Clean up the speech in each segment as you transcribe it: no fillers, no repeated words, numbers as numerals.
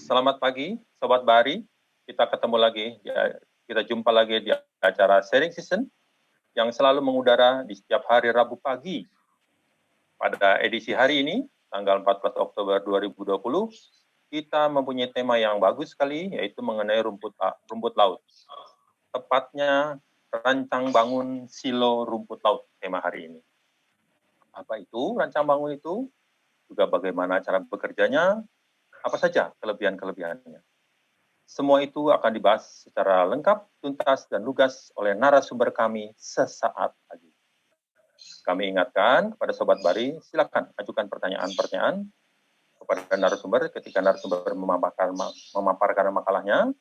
Selamat pagi, Sobat Bahari. Kita ketemu lagi, kita jumpa lagi di acara Sharing Season yang selalu mengudara di setiap hari Rabu pagi. Pada edisi hari ini, tanggal 14 Oktober 2020, kita mempunyai tema yang bagus sekali, yaitu mengenai rumput laut. Tepatnya, rancang bangun silo rumput laut, tema hari ini. Apa itu rancang bangun itu? Juga bagaimana cara bekerjanya? Apa saja kelebihan-kelebihannya? Semua itu akan dibahas secara lengkap, tuntas, dan lugas oleh narasumber kami sesaat lagi. Kami ingatkan kepada Sobat Bahari, silakan ajukan pertanyaan-pertanyaan kepada narasumber ketika narasumber memaparkan makalahnya.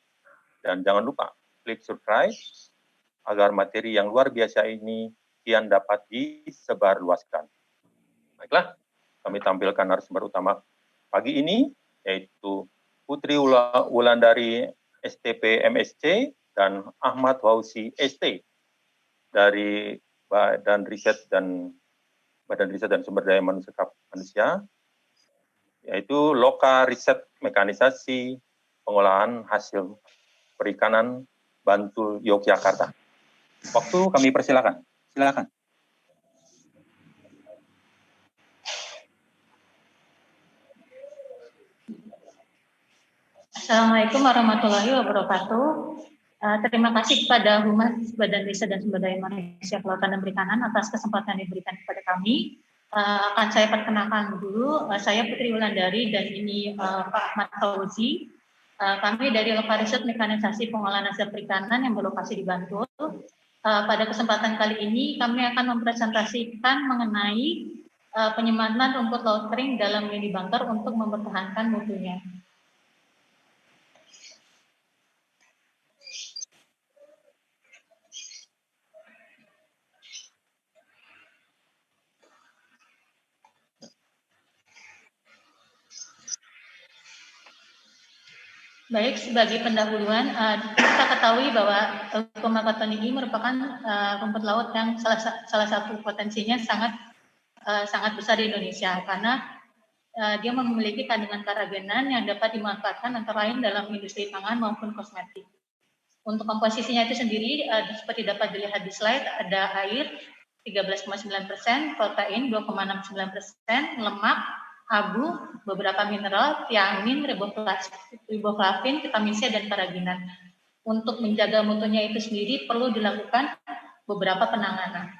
Dan jangan lupa klik subscribe agar materi yang luar biasa ini kian dapat disebarluaskan. Baiklah, kami tampilkan narasumber utama pagi ini, yaitu Putri Wulandari STP MSc dan Ahmad Wausi ST dari Badan Riset dan Sumber Daya Manusia, yaitu Loka Riset Mekanisasi Pengolahan Hasil Perikanan Bantul Yogyakarta. Waktu kami persilakan. Silakan. Assalamualaikum warahmatullahi wabarakatuh. Terima kasih kepada Humas Badan Riset dan Sumber Daya Manusia Kelautan dan Perikanan atas kesempatan yang diberikan kepada kami. Akan saya perkenalkan dulu, saya Putri Wulandari dan ini Pak Ahmad Fauzi. Kami dari Loka Riset Mekanisasi Pengolahan Hasil Perikanan yang berlokasi di Bantul. Pada kesempatan kali ini kami akan mempresentasikan mengenai penyimpanan rumput laut kering dalam mini bunker untuk mempertahankan mutunya. Baik, sebagai pendahuluan, kita ketahui bahwa Komakotoni ini merupakan rumput laut yang salah satu potensinya sangat besar di Indonesia karena dia memiliki kandungan karagenan yang dapat dimanfaatkan antara lain dalam industri pangan maupun kosmetik. Untuk komposisinya itu sendiri, seperti dapat dilihat di slide, ada air 13,9%, protein 2,69%, lemak, abu, beberapa mineral, tiamin, riboflavin, vitamin C, dan karaginan. Untuk menjaga mutunya itu sendiri perlu dilakukan beberapa penanganan.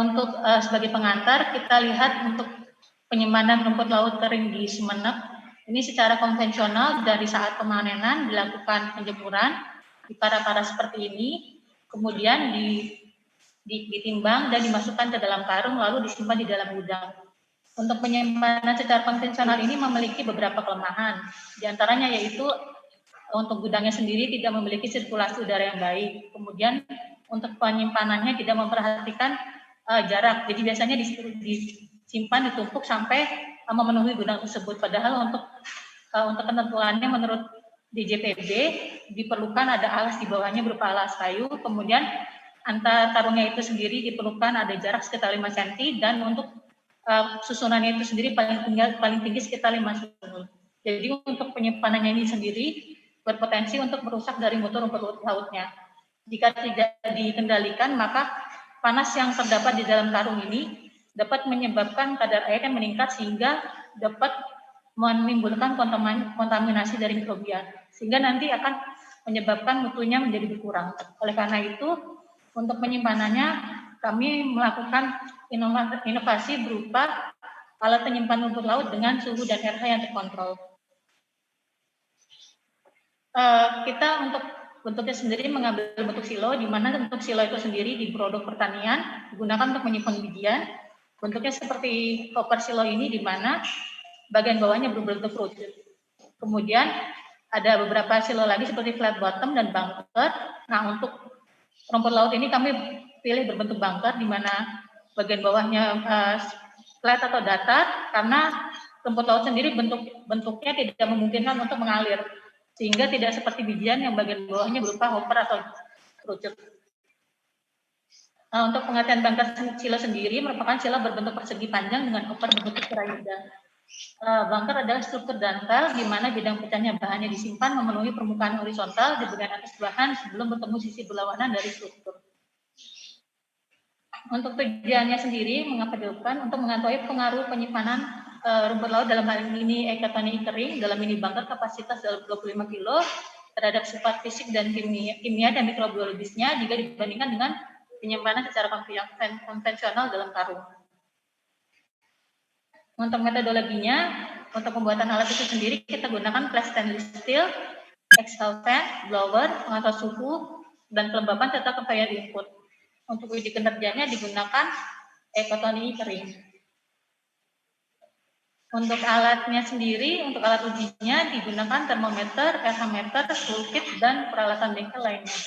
Untuk sebagai pengantar, kita lihat untuk penyimpanan rumput laut kering di Sumeneb, ini secara konvensional dari saat pemanenan dilakukan penjemuran di para-para seperti ini, kemudian ditimbang dan dimasukkan ke dalam karung lalu disimpan di dalam gudang. Untuk penyimpanan secara konvensional ini memiliki beberapa kelemahan. Di antaranya yaitu untuk gudangnya sendiri tidak memiliki sirkulasi udara yang baik. Kemudian untuk penyimpanannya tidak memperhatikan jarak. Jadi biasanya disimpan ditumpuk sampai memenuhi gudang tersebut. Padahal untuk ketentuannya menurut DJPB diperlukan ada alas di bawahnya berupa alas kayu. Kemudian antar karungnya itu sendiri diperlukan ada jarak sekitar 5 cm dan untuk susunannya itu sendiri paling tinggi sekitar 5 cm. Jadi untuk penyimpanannya ini sendiri berpotensi untuk merusak dari mutu rumput lautnya. Jika tidak dikendalikan, maka panas yang terdapat di dalam karung ini dapat menyebabkan kadar air yang meningkat sehingga dapat menimbulkan kontaminasi dari mikrobia, sehingga nanti akan menyebabkan mutunya menjadi berkurang. Oleh karena itu, untuk penyimpanannya kami melakukan inovasi berupa alat penyimpan rumput laut dengan suhu dan pH yang terkontrol. Kita untuk bentuknya sendiri mengambil bentuk silo, di mana bentuk silo itu sendiri di produk pertanian digunakan untuk menyimpan bijian. Bentuknya seperti koper silo ini, di mana bagian bawahnya berbentuk kerucut. Kemudian ada beberapa silo lagi seperti flat bottom dan bunker. Nah, untuk rumput laut ini kami pilih berbentuk bunker, di mana bagian bawahnya flat atau datar, karena rumput laut sendiri bentuknya tidak memungkinkan untuk mengalir, sehingga tidak seperti bijian yang bagian bawahnya berupa hopper atau kerucut. Untuk pengertian bunker silo sendiri merupakan silo berbentuk persegi panjang dengan hopper berbentuk piramida. Bunker adalah struktur dangkal di mana bidang pecahnya bahannya disimpan memenuhi permukaan horizontal di bagian atas bahan sebelum bertemu sisi berlawanan dari struktur. Untuk tujuannya sendiri, mengapa dilakukan? Untuk mengetahui pengaruh penyimpanan rumput laut dalam hal ini ekatoni kering dalam mini bunker kapasitas 25 kilo terhadap sifat fisik dan kimia dan mikrobiologisnya jika dibandingkan dengan penyimpanan secara konvensional dalam karung. Untuk metodologinya, untuk pembuatan alat itu sendiri kita gunakan flash stainless steel, exhaust fan, blower, pengatur suhu, dan kelembapan serta conveyor input. Untuk uji kinerjanya digunakan ekatoni kering. Untuk alatnya sendiri, untuk alat ujinya digunakan termometer, RH meter, toolkit, dan peralatan bengkel lainnya.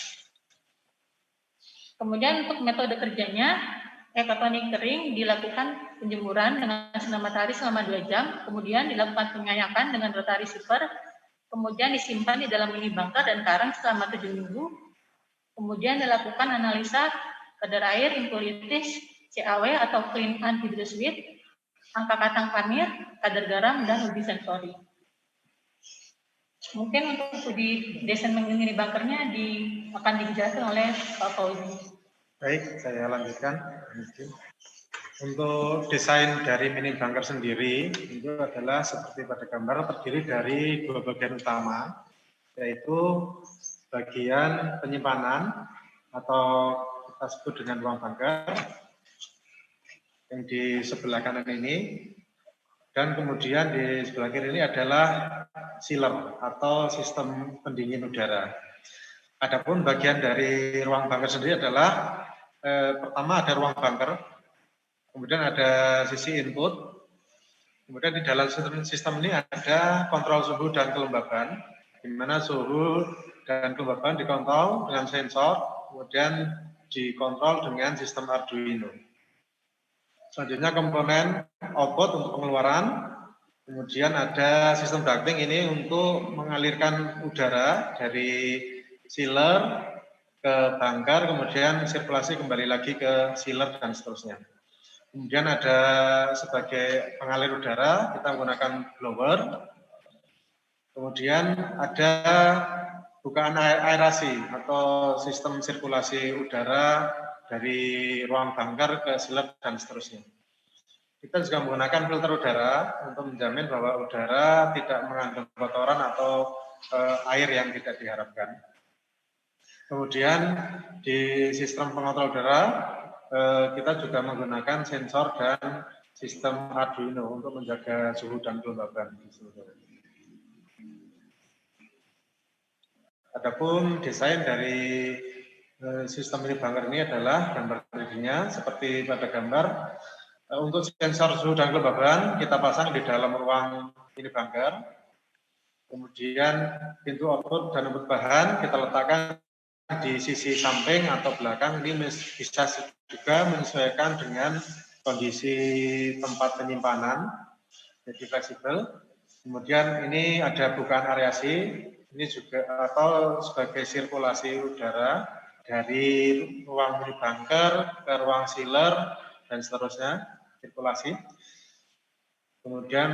Kemudian untuk metode kerjanya, ekatoni kering dilakukan penjemuran dengan sinar matahari selama 2 jam, kemudian dilakukan pengayakan dengan rotary super, kemudian disimpan di dalam mini bunker dan karang selama 7 minggu, kemudian dilakukan analisa kadar air, impurities, CAW atau clean anhydrous with, angka kacang panir, kadar garam, dan uji sensori. Mungkin untuk uji desain mini bunkernya akan dijelaskan oleh Pak Fauzi. Baik, saya lanjutkan. Untuk desain dari mini bunker sendiri itu adalah seperti pada gambar terdiri dari 2 bagian utama, yaitu bagian penyimpanan atau kita sebut dengan ruang bunker yang di sebelah kanan ini, dan kemudian di sebelah kiri ini adalah sealer atau sistem pendingin udara. Adapun bagian dari ruang bunker sendiri adalah pertama ada ruang bunker, kemudian ada sisi input, kemudian di dalam sistem ini ada kontrol suhu dan kelembaban, di mana suhu dan kelembaban dikontrol dengan sensor, kemudian dikontrol dengan sistem Arduino. Selanjutnya komponen output untuk pengeluaran, kemudian ada sistem ducting ini untuk mengalirkan udara dari sealer ke bunker, kemudian sirkulasi kembali lagi ke sealer dan seterusnya. Kemudian ada sebagai pengalir udara, kita menggunakan blower. Kemudian ada bukaan aerasi atau sistem sirkulasi udara dari ruang bunker ke sealer dan seterusnya. Kita juga menggunakan filter udara untuk menjamin bahwa udara tidak mengandung kotoran atau air yang tidak diharapkan. Kemudian di sistem pengontrol udara kita juga menggunakan sensor dan sistem Arduino untuk menjaga suhu dan kelembaban. Adapun desain dari sistem mini bunker ini adalah gambar 3D-nya seperti pada gambar. Untuk sensor suhu dan kelembaban kita pasang di dalam ruang mini bunker. Kemudian pintu output dan input bahan kita letakkan di sisi samping atau belakang. Ini bisa juga menyesuaikan dengan kondisi tempat penyimpanan, jadi fleksibel. Kemudian ini ada bukaan aerasi, ini juga atau sebagai sirkulasi udara dari ruang mini bunker ke ruang sealer dan seterusnya, sirkulasi. Kemudian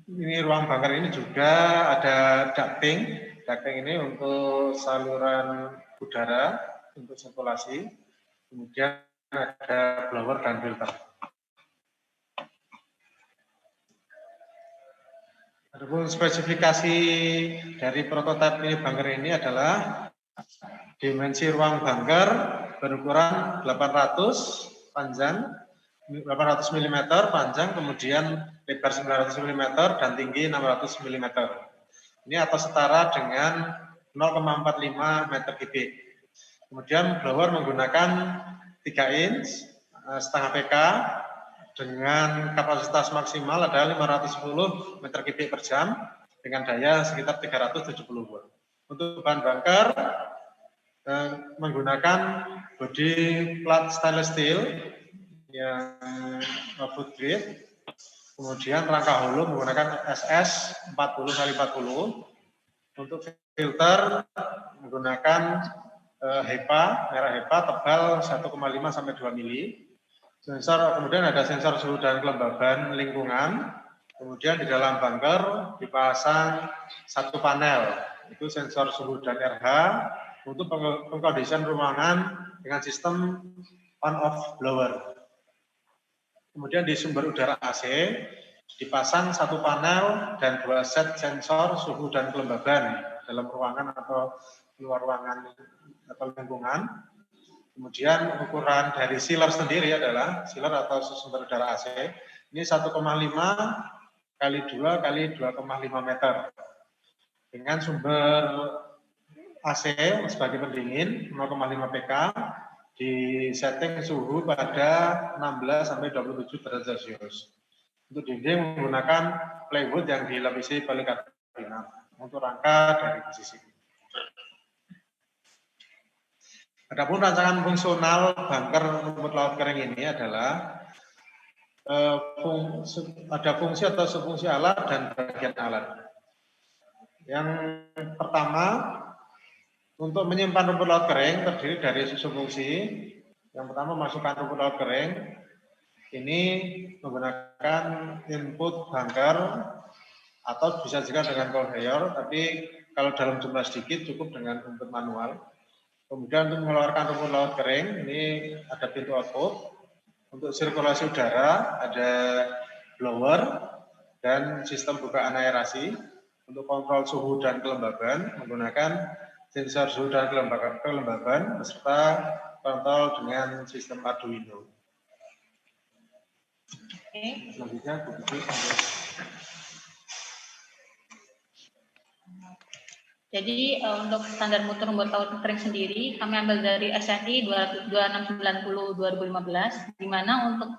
ini ruang bunker ini juga ada ducting. Ducting ini untuk saluran udara untuk sirkulasi. Kemudian ada blower dan filter. Adapun spesifikasi dari prototipe mini bunker ini adalah dimensi ruang bunker berukuran 800 panjang 800 mm panjang, kemudian lebar 900 mm dan tinggi 600 mm. Ini atau setara dengan 0,45 meter kubik. Kemudian blower menggunakan 3 inch setengah PK dengan kapasitas maksimal adalah 510 meter kubik per jam dengan daya sekitar 370 watt. Untuk bahan bunker menggunakan body plat stainless steel yang food grade, kemudian rangka hulu menggunakan SS 40x40. Untuk filter menggunakan HEPA, merah HEPA tebal 1,5 sampai 2 mili. Sensor, kemudian ada sensor suhu dan kelembaban lingkungan Kemudian di dalam bunker dipasang satu panel, itu sensor suhu dan RH untuk pengkondisian ruangan dengan sistem on-off blower. Kemudian di sumber udara AC dipasang satu panel dan 2 set sensor suhu dan kelembaban dalam ruangan atau luar ruangan atau lingkungan. Kemudian ukuran dari sealer sendiri adalah sealer atau sumber udara AC ini 1,5 kali 2 kali 2,5 meter dengan sumber AC sebagai pendingin 0,5 pk di setting suhu pada 16 sampai 27 derajat Celcius. Untuk dinding menggunakan plywood yang dilapisi polikarbonat untuk rangka dari posisi. Adapun rancangan fungsional bunker rumput laut kering ini adalah ada fungsi atau subfungsi alat dan bagian alat. Yang pertama, untuk menyimpan rumput laut kering terdiri dari subfungsi. Yang pertama, masukkan rumput laut kering. Ini menggunakan input bunker atau bisa juga dengan conveyor, tapi kalau dalam jumlah sedikit cukup dengan input manual. Kemudian untuk mengeluarkan rumput laut kering, ini ada pintu output. Untuk sirkulasi udara ada blower dan sistem bukaan aerasi. Untuk kontrol suhu dan kelembaban menggunakan sensor suhu dan kelembaban beserta kontrol dengan sistem Arduino. Oke. Selanjutnya Jadi untuk standar mutu rumput laut kering sendiri kami ambil dari SNI 2690/2015, di mana untuk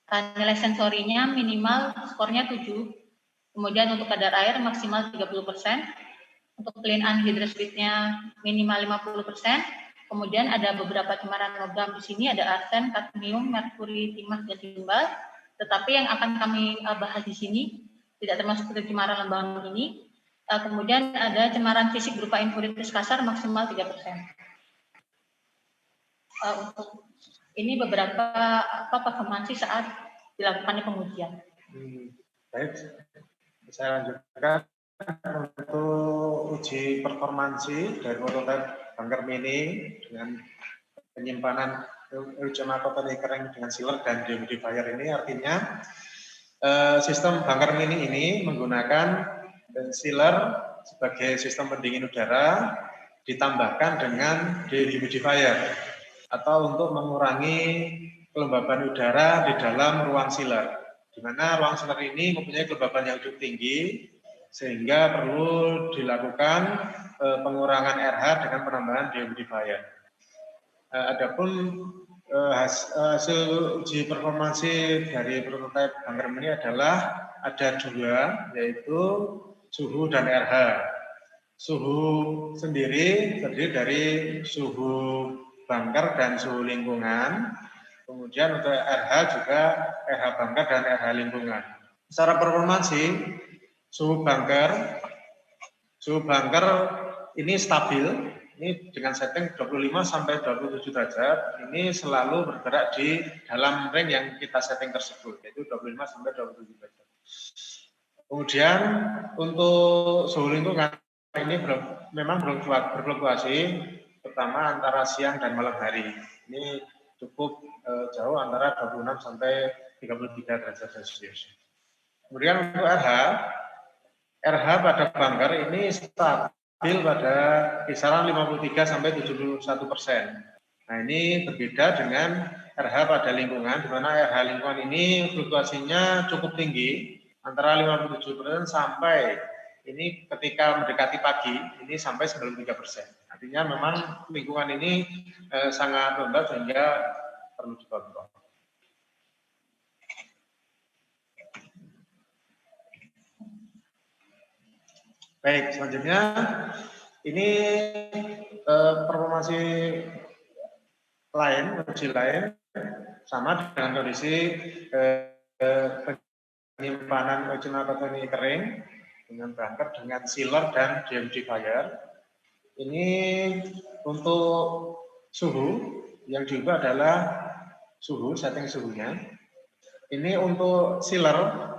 nilai sensorinya minimal skornya 7, kemudian untuk kadar air maksimal 30%, untuk clean anhydrous speed-nya minimal 50%, kemudian ada beberapa cemaran logam di sini, ada arsen, kadmium, merkuri, timah, dan timbal, tetapi yang akan kami bahas di sini tidak termasuk pencemaran lembaga ini. Kemudian ada cemaran fisik berupa impuritas kasar maksimal 3%. Untuk ini beberapa performansi saat dilakukannya pengujian. Baik, saya lanjutkan untuk uji performansi dari prototipe bunker mini dengan penyimpanan euchemacotone kering dengan sealer dan dehumidifier ini. Artinya sistem bunker mini ini menggunakan sealer sebagai sistem pendingin udara ditambahkan dengan dehumidifier atau untuk mengurangi kelembaban udara di dalam ruang sealer, di mana ruang sealer ini mempunyai kelembaban yang cukup tinggi sehingga perlu dilakukan pengurangan RH dengan penambahan dehumidifier. Adapun hasil uji performansi dari prototipe bunker ini adalah ada 2, yaitu suhu dan RH. Suhu sendiri terdiri dari suhu bunker dan suhu lingkungan. Kemudian untuk RH juga RH bunker dan RH lingkungan. Secara performansi, suhu bunker ini stabil. Ini dengan setting 25 sampai 27 derajat. Ini selalu bergerak di dalam ring yang kita setting tersebut, yaitu 25 sampai 27 derajat. Kemudian untuk suhu lingkungan ini memang berfluktuasi, terutama antara siang dan malam hari. Ini cukup jauh antara 26 sampai 33 derajat Celcius. Kemudian untuk RH pada bunker ini stabil pada kisaran 53 sampai 71%. Nah, ini berbeda dengan RH pada lingkungan, di mana RH lingkungan ini fluktuasinya cukup tinggi, antara 57% sampai ini ketika mendekati pagi ini sampai 93%. Artinya memang lingkungan ini sangat lembab sehingga perlu dikontrol. Baik, selanjutnya ini performansi uji lain sama dengan kondisi penyimpanan euchemacotone kering dengan bunker dengan sealer dan dehumidifier. Ini untuk suhu yang diubah adalah setting suhunya. Ini untuk sealer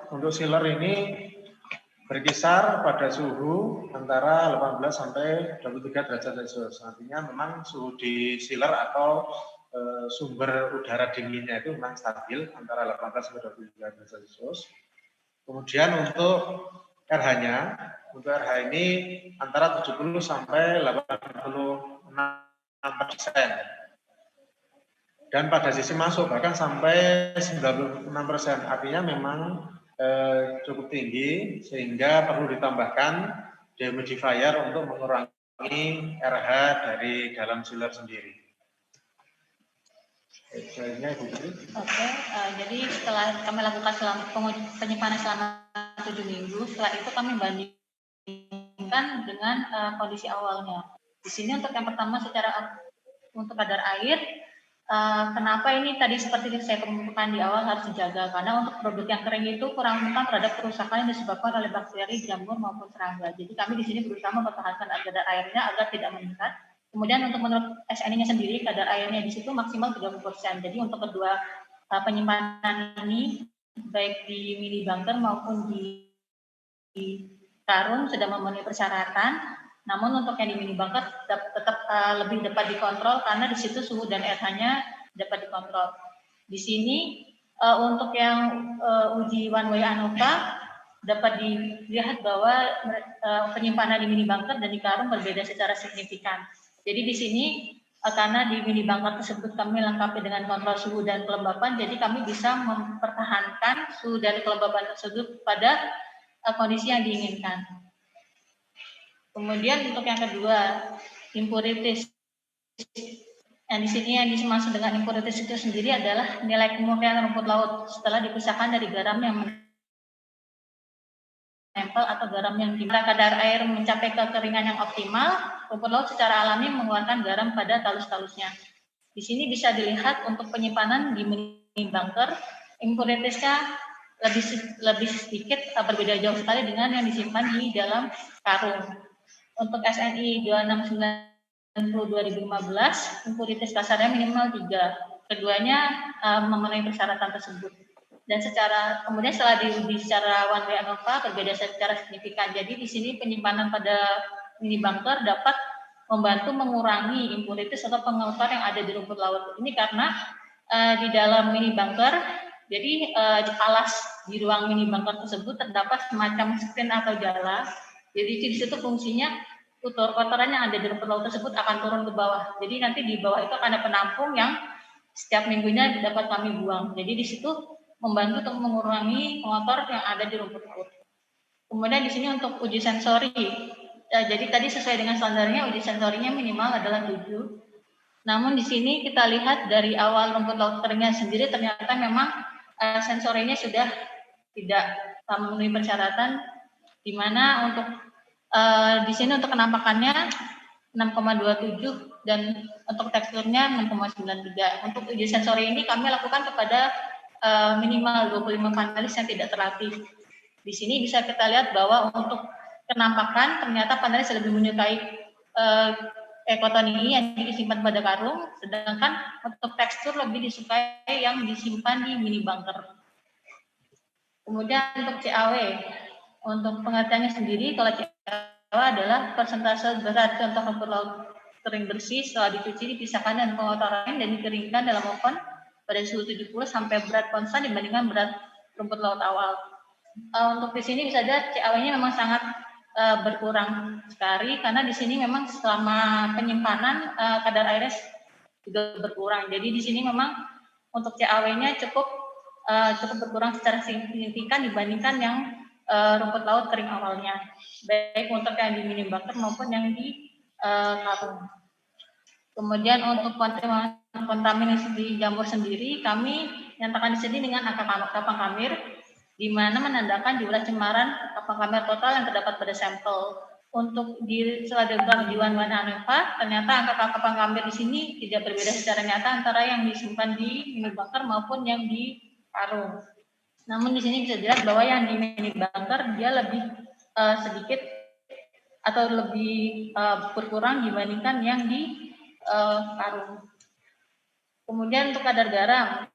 untuk sealer ini berkisar pada suhu antara 18 sampai 23 derajat Celcius. Artinya memang suhu di sealer atau sumber udara dinginnya itu memang stabil antara 18 sampai 23 derajat Celcius. Kemudian untuk RH-nya, untuk RH ini antara 70 sampai 86%. Dan pada sisi masuk bahkan sampai 96%. Artinya memang cukup tinggi sehingga perlu ditambahkan dehumidifier untuk mengurangi RH dari dalam sealer sendiri. Oke, jadi setelah kami lakukan penyimpanan selama 7 minggu, setelah itu kami bandingkan dengan kondisi awalnya. Di sini untuk yang pertama untuk kadar air. Kenapa ini tadi seperti saya kemukakan di awal harus dijaga, karena untuk produk yang kering itu kurang rentan terhadap kerusakan yang disebabkan oleh bakteri, jamur maupun serangga. Jadi kami di sini berusaha mempertahankan kadar airnya agar tidak meningkat. Kemudian untuk menurut SNI-nya sendiri kadar airnya di situ maksimal 30%. Jadi untuk kedua penyimpanan ini baik di mini bunker maupun di karung sudah memenuhi persyaratan. Namun untuk yang di mini bunker tetap lebih dapat dikontrol karena di situ suhu dan RH-nya dapat dikontrol. Di sini untuk yang uji one way ANOVA dapat dilihat bahwa penyimpanan di mini bunker dan di karung berbeda secara signifikan. Jadi di sini karena di mini bunker tersebut kami lengkapi dengan kontrol suhu dan kelembapan, jadi kami bisa mempertahankan suhu dan kelembapan tersebut pada kondisi yang diinginkan. Kemudian untuk yang kedua, impurities. Yang di sini yang dimaksud dengan impurities itu sendiri adalah nilai kemurnian rumput laut setelah dipisahkan dari garam yang menempel atau garam yang dimana kadar air mencapai kekeringan yang optimal, rumput laut secara alami mengeluarkan garam pada talus-talusnya. Di sini bisa dilihat untuk penyimpanan di mini bunker, impuritiesnya lebih sedikit, berbeda jauh sekali dengan yang disimpan di dalam karung. Untuk SNI 2690/2015, impurities kasarnya minimal 3. Keduanya memenuhi persyaratan tersebut. Dan kemudian setelah diuji secara one way ANOVA berbeda secara signifikan. Jadi di sini penyimpanan pada mini bunker dapat membantu mengurangi impurities atau pengeluar yang ada di rumput laut. Ini karena di dalam mini bunker, jadi di alas di ruang mini bunker tersebut terdapat semacam screen atau jala. Jadi di situ fungsinya kotoran yang ada di rumput laut tersebut akan turun ke bawah. Jadi nanti di bawah itu akan ada penampung yang setiap minggunya dapat kami buang. Jadi di situ membantu untuk mengurangi kotor yang ada di rumput laut. Kemudian di sini untuk uji sensori. Jadi tadi sesuai dengan standarnya uji sensorinya minimal adalah 7. Namun di sini kita lihat dari awal rumput laut keringnya sendiri ternyata memang sensorinya sudah tidak memenuhi persyaratan, di mana untuk di sini untuk kenampakannya 6,27 dan untuk teksturnya 6,93. Untuk uji sensori ini kami lakukan kepada minimal 25 panelis yang tidak terlatih. Di sini bisa kita lihat bahwa untuk kenampakan ternyata panelis lebih menyukai ekoton ini yang disimpan pada karung, sedangkan untuk tekstur lebih disukai yang disimpan di mini bunker. Kemudian untuk CAW, untuk pengertiannya sendiri, kalau CAW adalah persentase berat contoh rumput laut kering bersih setelah dicuci, dipisahkan dan pengotoran dan dikeringkan dalam oven pada suhu 70 sampai berat konstan dibandingkan berat rumput laut awal. Untuk di sini bisa lihat CAW-nya memang sangat berkurang sekali karena di sini memang selama penyimpanan kadar airnya juga berkurang. Jadi di sini memang untuk CAW-nya cukup berkurang secara signifikan dibandingkan yang rumput laut kering awalnya, baik untuk yang di mini bunker maupun yang di karung. Kemudian untuk kontaminasi di jamur sendiri, kami nyatakan di sini dengan angka kapang kamir, di mana menandakan jumlah cemaran kapang kamir total yang terdapat pada sampel. Untuk setelah dilakukan ujian one ANOVA, ternyata angka kapang kamir di sini tidak berbeda secara nyata antara yang disimpan di mini bunker maupun yang di karung. Namun di sini bisa dilihat bahwa yang di mini bunker dia lebih sedikit atau lebih berkurang dibandingkan yang di karung. Kemudian untuk kadar garam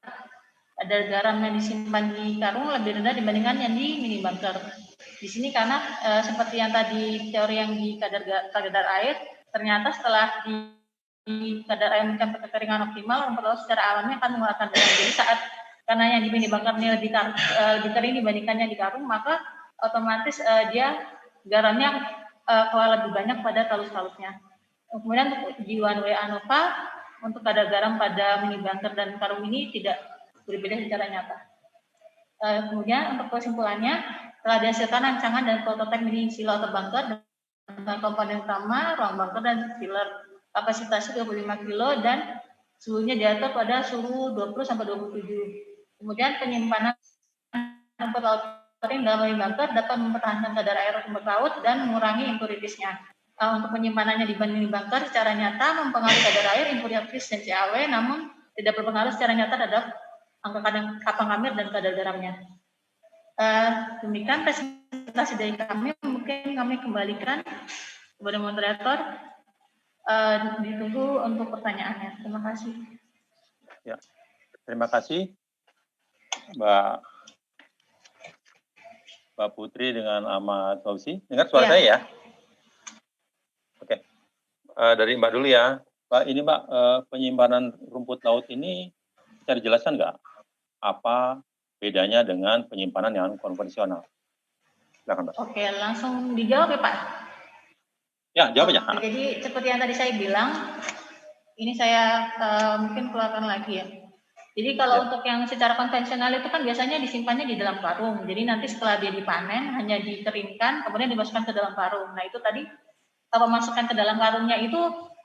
kadar garam yang disimpan di karung lebih rendah dibandingkan yang di mini bunker. Di sini karena seperti yang tadi teori yang di kadar air, ternyata setelah di kadar air mencapai kekeringan optimal, rumput laut secara alami akan mengeluarkan garam. Jadi saat karena yang di mini bunker ini lebih kering dibandingkan yang di karung, maka otomatis dia garamnya keluar lebih banyak pada talus-talusnya. Kemudian untuk di one way ANOVA, untuk kadar garam pada mini bunker dan karung ini tidak berbeda secara nyata. Kemudian untuk kesimpulannya, telah dihasilkan rancangan dan prototipe mini silo atau bunker dengan komponen utama, ruang bunker dan chiller. Kapasitasnya 25 kilo dan suhunya diatur pada suhu 20-27. Kemudian penyimpanan rumput laut kering dalam mini bunker dapat mempertahankan kadar air rumput laut dan mengurangi impuritisnya. Untuk penyimpanannya di mini bunker secara nyata mempengaruhi kadar air, impuritis dan CAW, namun tidak berpengaruh secara nyata terhadap angka kapang kamir dan kadar garamnya. Demikian presentasi dari kami. Mungkin kami kembalikan kepada moderator. Ditunggu untuk pertanyaannya. Terima kasih. Ya, terima kasih Mbak Putri dengan Ahmad Fauzi. Dengar suara saya ya? Oke. Dari Mbak dulu ya. Mbak, ini Mbak, penyimpanan rumput laut ini bisa dijelaskan nggak? Apa bedanya dengan penyimpanan yang konvensional? Silakan, Mbak. Oke, langsung dijawab ya Pak. Ya, jawab aja. Jadi seperti yang tadi saya bilang, ini saya mungkin keluarkan lagi ya. Jadi kalau untuk yang secara konvensional itu kan biasanya disimpannya di dalam karung. Jadi nanti setelah dia dipanen hanya dikeringkan, kemudian dimasukkan ke dalam karung. Nah itu tadi memasukkan ke dalam karungnya itu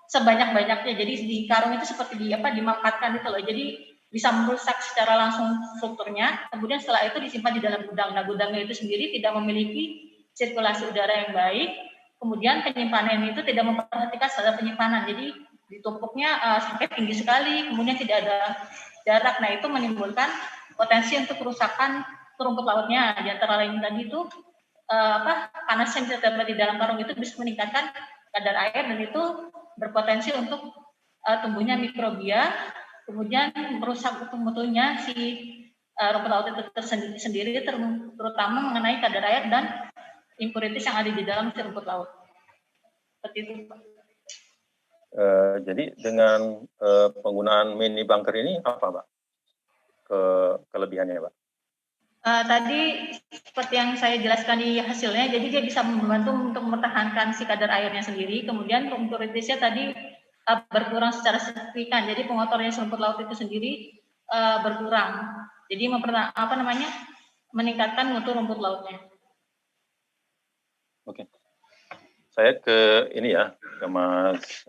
sebanyak-banyaknya. Jadi di karung itu seperti dimampatkan gitu loh. Jadi bisa merusak secara langsung strukturnya. Kemudian setelah itu disimpan di dalam gudang. Nah gudangnya itu sendiri tidak memiliki sirkulasi udara yang baik. Kemudian penyimpanan itu tidak memperhatikan standar penyimpanan. Jadi ditumpuknya sampai tinggi sekali. Kemudian tidak ada jarak. Nah itu menimbulkan potensi untuk kerusakan rumput lautnya. Di antara lain tadi itu panas yang terdapat di dalam karung itu bisa meningkatkan kadar air dan itu berpotensi untuk tumbuhnya mikrobia, kemudian merusak mutu-mutunya si rumput laut itu tersendiri, terutama mengenai kadar air dan impurities yang ada di dalam si rumput laut. Seperti itu, Pak. Jadi dengan penggunaan mini bunker ini apa, Pak? Kelebihannya, Pak? Tadi seperti yang saya jelaskan di hasilnya, jadi dia bisa membantu untuk mempertahankan si kadar airnya sendiri. Kemudian impuritisnya tadi berkurang secara signifikan. Jadi pengotornya rumput laut itu sendiri berkurang. Jadi meningkatkan mutu rumput lautnya. Oke. Saya ke ini ya, ke Mas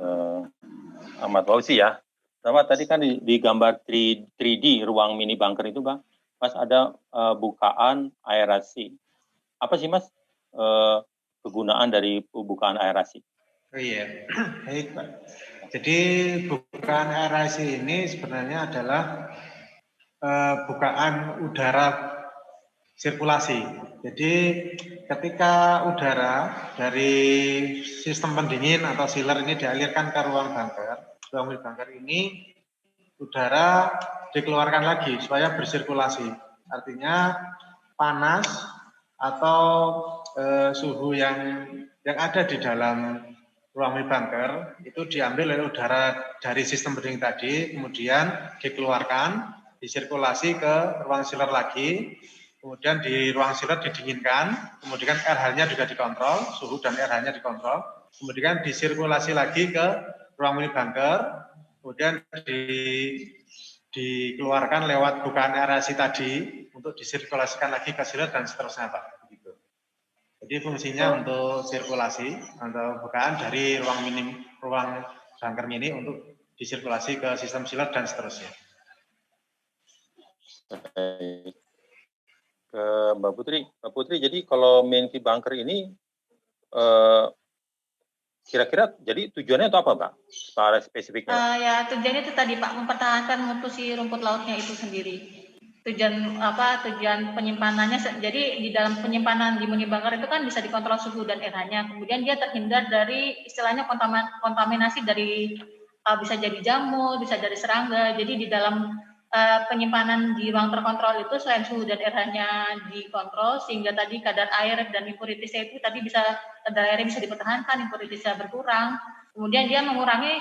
Ahmad Fauzi ya. Sama tadi kan di gambar 3D ruang mini bunker itu, Bang. Mas ada bukaan aerasi. Apa sih Mas kegunaan dari bukaan aerasi? Oh iya, baik Pak. Jadi bukaan aerasi ini sebenarnya adalah bukaan udara sirkulasi. Jadi ketika udara dari sistem pendingin atau chiller ini dialirkan ke ruang mini bunker ini udara dikeluarkan lagi supaya bersirkulasi. Artinya panas atau suhu yang ada di dalam ruang mini bunker itu diambil oleh udara dari sistem pendingin tadi, kemudian dikeluarkan, disirkulasi ke ruang chiller lagi, kemudian di ruang chiller didinginkan, kemudian RH-nya juga dikontrol, suhu dan RH-nya dikontrol, kemudian disirkulasi lagi ke ruang mini bunker, kemudian dikeluarkan lewat bukaan aerasi tadi untuk disirkulasikan lagi ke chiller dan seterusnya, Pak. Begitu. Jadi fungsinya untuk sirkulasi atau bukaan dari ruang bunker mini untuk disirkulasi ke sistem chiller dan seterusnya. Ke Mbak Putri, jadi kalau mini bunker ini kira-kira jadi tujuannya itu apa, Pak? Secara spesifiknya? Ya tujuannya itu tadi Pak, mempertahankan mutu si rumput lautnya itu sendiri. Tujuan penyimpanannya, jadi di dalam penyimpanan di mini bunker itu kan bisa dikontrol suhu dan RH-nya. Kemudian dia terhindar dari istilahnya kontaminasi dari bisa jadi jamur, bisa dari serangga. Jadi di dalam penyimpanan di ruang terkontrol itu selain suhu dan RH-nya dikontrol, sehingga tadi kadar air dan impuritasnya itu tadi bisa, kadar airnya bisa dipertahankan, impuritasnya berkurang. Kemudian dia mengurangi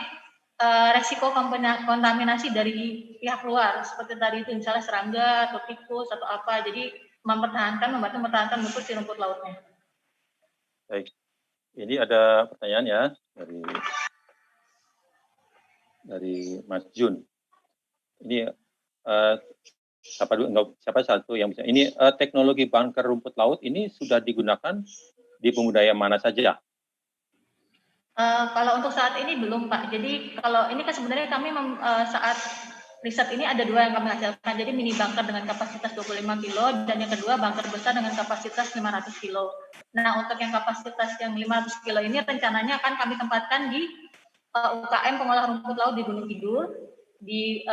resiko kontaminasi dari pihak luar, seperti tadi itu misalnya serangga atau tikus atau apa. Jadi membantu mempertahankan mutu si rumput lautnya. Baik, ini ada pertanyaan ya dari Mas Jun. Ini siapa satu yang bisa? Ini teknologi bunker rumput laut ini sudah digunakan di pembudidayaan mana saja? Kalau untuk saat ini belum, Pak. Jadi kalau ini kan sebenarnya kami saat riset ini ada dua yang kami hasilkan. Jadi mini bunker dengan kapasitas 25 kilo dan yang kedua bunker besar dengan kapasitas 500 kilo. Nah, untuk yang kapasitas yang 500 kilo ini rencananya akan kami tempatkan di UKM pengolah rumput laut di Gunung Kidul, di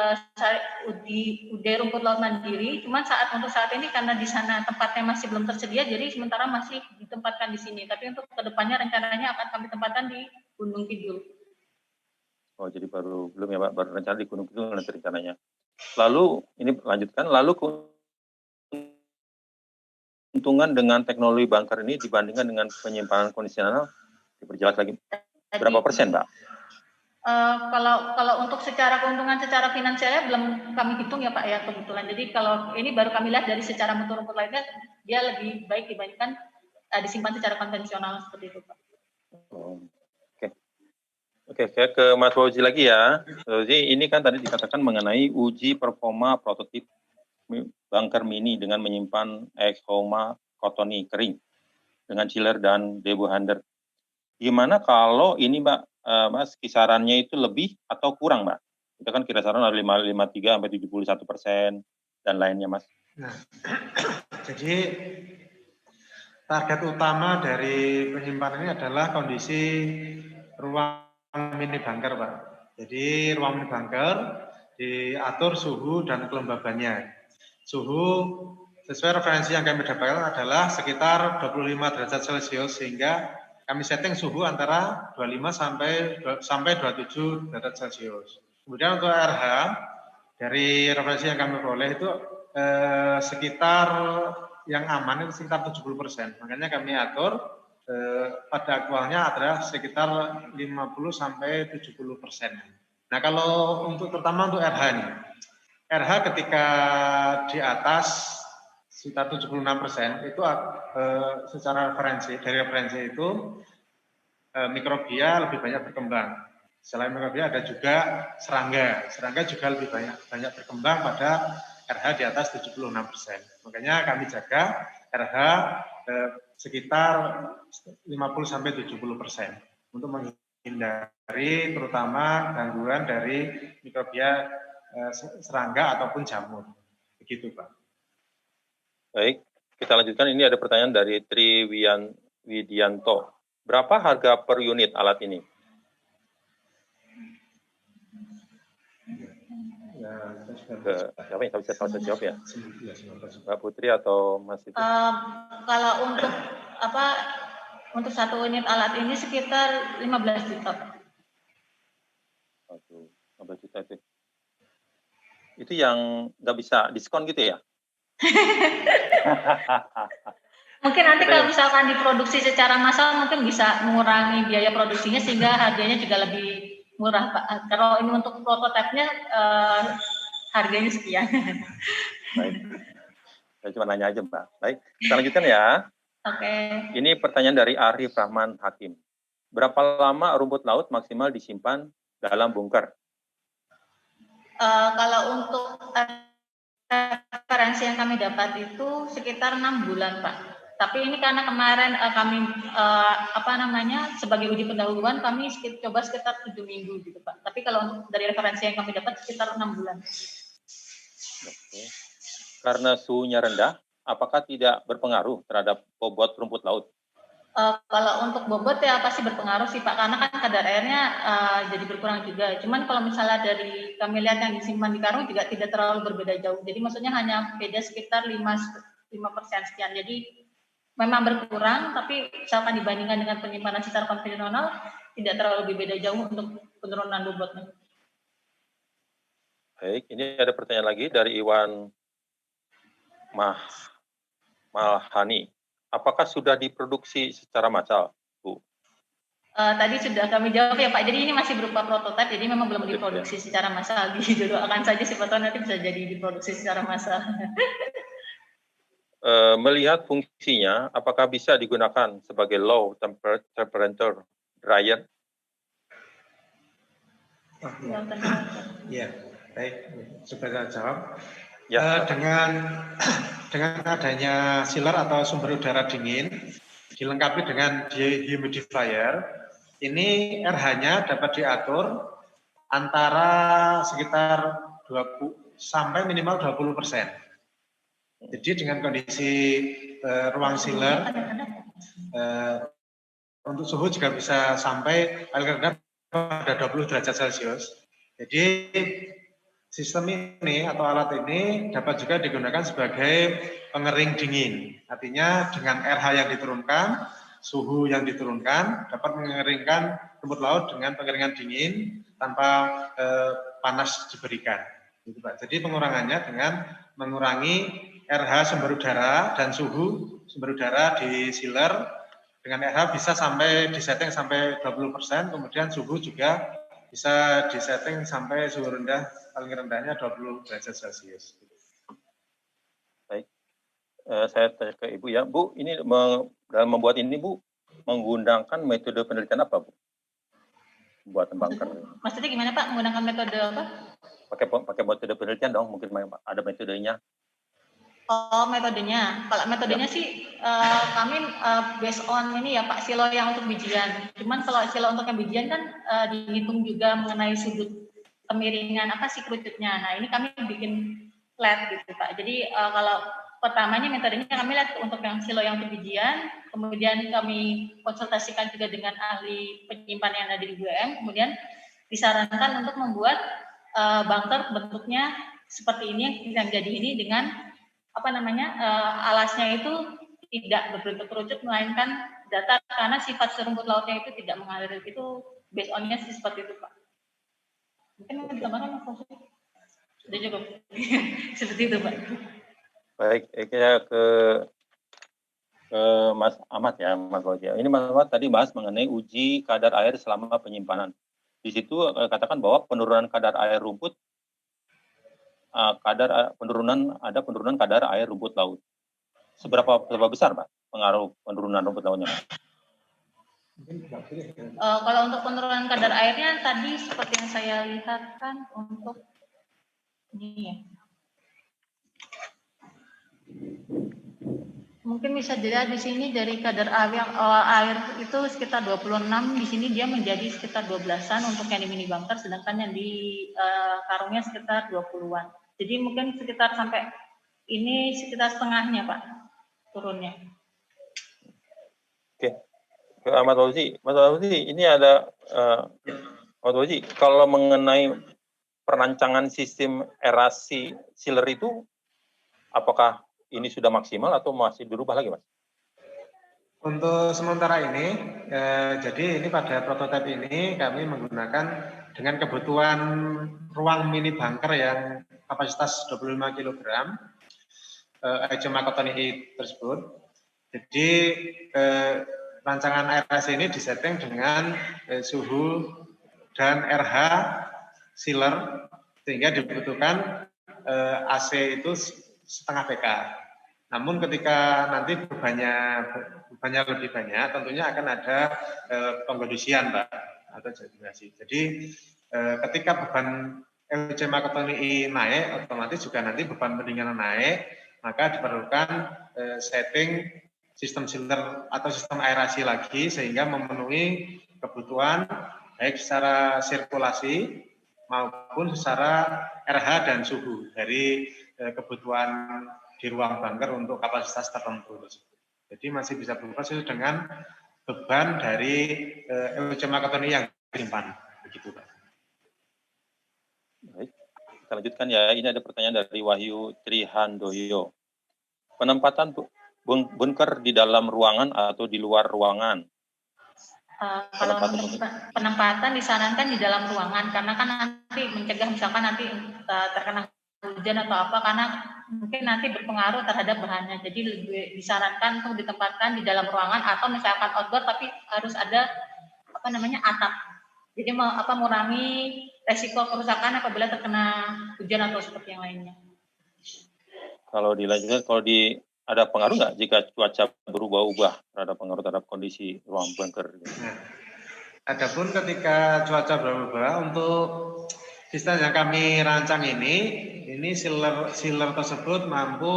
UD Rumput Laut Mandiri. Cuman untuk saat ini karena di sana tempatnya masih belum tersedia, jadi sementara masih ditempatkan di sini. Tapi untuk kedepannya rencananya akan kami tempatkan di Gunung Kidul. Oh, jadi belum ya Pak, baru rencana di Gunung Kidul nanti rencananya. Lalu ini lanjutkan, lalu keuntungan dengan teknologi bunker ini dibandingkan dengan penyimpanan konvensional diperjelas lagi berapa persen, Mbak? Kalau untuk secara keuntungan secara finansialnya belum kami hitung ya Pak ya kebetulan. Jadi kalau ini baru kami lihat dari secara mutu rumput lainnya dia lebih baik dibandingkan disimpan secara konvensional seperti itu Pak. Oke, saya ke Mas Fauzi lagi ya. Fauzi, ini kan tadi dikatakan mengenai uji performa prototip bunker mini dengan menyimpan Exhoma cottoni kering dengan chiller dan debuhander. Gimana kalau ini Mbak, Mas, kisarannya itu lebih atau kurang, Mbak? Itu kan kisaran ada 53 sampai 71% dan lainnya, Mas. Nah, jadi target utama dari penyimpanan ini adalah kondisi ruang mini bunker, Pak. Jadi ruang mini bunker diatur suhu dan kelembabannya. Suhu sesuai referensi yang kami dapatkan adalah sekitar 25 derajat Celcius, sehingga kami setting suhu antara 25 sampai 27 derajat Celcius. Kemudian untuk RH dari referensi yang kami peroleh itu sekitar yang aman itu sekitar 70%. Makanya kami atur pada aktualnya adalah sekitar 50 sampai 70%. Nah, kalau terutama untuk RH nih. RH ketika di atas sekitar 76% itu secara referensi itu mikrobia lebih banyak berkembang. Selain mikrobia ada juga serangga. Serangga juga lebih banyak berkembang pada RH di atas 76%. Makanya kami jaga RH sekitar 50 sampai 70% untuk menghindari terutama gangguan dari mikrobia serangga ataupun jamur. Begitu, Pak. Baik, kita lanjutkan. Ini ada pertanyaan dari Tri Widianto. Berapa harga per unit alat ini? Siapa yang bisa jawab ya? Mbak Putri atau Mas itu? Kalau untuk satu unit alat ini sekitar 15 juta. 15 juta itu. Itu yang nggak bisa diskon gitu ya? Mungkin nanti kalau misalkan diproduksi secara massal mungkin bisa mengurangi biaya produksinya sehingga harganya juga lebih murah Pak. Kalau ini untuk prototipenya harganya sekian. Baik. Saya cuma nanya aja Mbak. Baik, kita lanjutkan ya. Oke. Ini pertanyaan dari Arif Rahman Hakim. Berapa lama rumput laut maksimal disimpan dalam bunker? Kalau untuk referensi yang kami dapat itu sekitar 6 bulan, Pak. Tapi ini karena kemarin kami sebagai uji pendahuluan kami coba sekitar 7 minggu gitu, Pak. Tapi kalau dari referensi yang kami dapat sekitar 6 bulan. Oke. Karena suhunya rendah, apakah tidak berpengaruh terhadap bobot rumput laut? Kalau untuk bobot ya pasti berpengaruh sih Pak, karena kan kadar airnya jadi berkurang juga. Cuman kalau misalnya dari kami lihat yang disimpan di karung juga tidak terlalu berbeda jauh. Jadi maksudnya hanya beda sekitar 5% sekian. Jadi memang berkurang, tapi misalkan dibandingkan dengan penyimpanan secara konvensional tidak terlalu berbeda jauh untuk penurunan bobotnya. Baik, ini ada pertanyaan lagi dari Iwan Malhani. Apakah sudah diproduksi secara massal, Bu? Tadi sudah kami jawab ya Pak, jadi ini masih berupa prototipe, jadi memang belum Betul, diproduksi secara massal. Didoakan saja siapa tahu nanti bisa jadi diproduksi secara massal. Melihat fungsinya, apakah bisa digunakan sebagai low temperature dryer? Ya, baik. Coba saya jawab. Ya, Dengan adanya chiller atau sumber udara dingin, dilengkapi dengan dehumidifier, ini RH-nya dapat diatur antara sekitar 20 sampai minimal 20%. Jadi dengan kondisi ruang chiller, untuk suhu juga bisa sampai paling rendah pada 20 derajat Celcius. Jadi sistem ini atau alat ini dapat juga digunakan sebagai pengering dingin. Artinya dengan RH yang diturunkan, suhu yang diturunkan dapat mengeringkan rumput laut dengan pengeringan dingin tanpa panas diberikan. Gitu, Pak. Jadi pengurangannya dengan mengurangi RH sumber udara dan suhu sumber udara di chiller dengan RH bisa sampai disetting sampai 20%, kemudian suhu juga bisa disetting sampai suhu rendah, paling rendahnya 20 derajat Celcius. Baik, saya tanya ke Ibu ya, Bu, ini dalam membuat ini Bu, menggunakan metode penelitian apa Bu? Buat bunker. Maksudnya gimana Pak? Menggunakan metode apa? Pakai metode penelitian dong, mungkin ada metodenya. Oh, metodenya. Kalau metodenya sih kami based on ini ya Pak, silo yang untuk bijian. Cuman kalau silo untuk yang bijian kan dihitung juga mengenai sudut kemiringan apa sih kerucutnya. Nah, ini kami bikin flat gitu Pak. Jadi kalau pertamanya metodenya kami lihat untuk yang silo yang untuk bijian, kemudian kami konsultasikan juga dengan ahli penyimpan yang ada di UGM, kemudian disarankan untuk membuat bunker bentuknya seperti ini yang jadi ini dengan apa namanya alasnya itu tidak berbentuk kerucut melainkan datar karena sifat serumput lautnya itu tidak mengalir. Itu based on-nya sih seperti itu Pak. Mungkin yang ditambahkan Mas sudah cukup. Seperti itu Pak. Baik, saya ke Mas Ahmad ya, Mas Wajah. Ini Mas Ahmad tadi bahas mengenai uji kadar air selama penyimpanan. Di situ katakan bahwa penurunan kadar air rumput penurunan kadar air rumput laut. Seberapa besar Pak pengaruh penurunan rumput lautnya? Kalau untuk penurunan kadar airnya tadi seperti yang saya lihat kan untuk ini ya. Mungkin bisa dilihat di sini dari kadar air itu sekitar 26, di sini dia menjadi sekitar 12-an untuk yang di mini bunker, sedangkan yang di karungnya sekitar 20-an. Jadi mungkin sekitar sampai ini sekitar setengahnya Pak turunnya. Oke, ke Ahmad Fauzi. Mas Fauzi, ini ada Mas Fauzi, kalau mengenai perancangan sistem aerasi chiller itu, apakah ini sudah maksimal atau masih dirubah lagi, Mas? Untuk sementara ini, jadi ini pada prototipe ini kami menggunakan dengan kebutuhan ruang mini bunker yang kapasitas 25 kg ICE Makotoni tersebut. Jadi rancangan aerasi ini disetting dengan suhu dan RH chiller sehingga dibutuhkan AC itu setengah PK. Namun ketika nanti bebannya lebih banyak, tentunya akan ada pengkondisian Pak atau jadulasi. Jadi ketika beban ICE Makotoni naik, otomatis juga nanti beban pendinginan naik, maka diperlukan setting sistem chiller atau sistem aerasi lagi sehingga memenuhi kebutuhan baik secara sirkulasi maupun secara RH dan suhu dari kebutuhan di ruang bunker untuk kapasitas tertentu. Jadi masih bisa berubah sesuai dengan beban dari ICE Makotoni yang disimpan. Begitu Pak. Baik, kita lanjutkan ya. Ini ada pertanyaan dari Wahyu Trihandoyo. Penempatan bunker di dalam ruangan atau di luar ruangan? Kalau untuk penempatan disarankan di dalam ruangan karena kan nanti mencegah misalkan nanti terkena hujan atau apa karena mungkin nanti berpengaruh terhadap bahannya. Jadi lebih disarankan untuk ditempatkan di dalam ruangan atau misalkan outdoor tapi harus ada atap. Jadi mengurangi resiko kerusakan apabila terkena hujan atau seperti yang lainnya. Kalau dilanjutkan, ada pengaruh nggak jika cuaca berubah-ubah terhadap kondisi ruang bunker? Nah, adapun ketika cuaca berubah untuk sistem yang kami rancang ini sealer tersebut mampu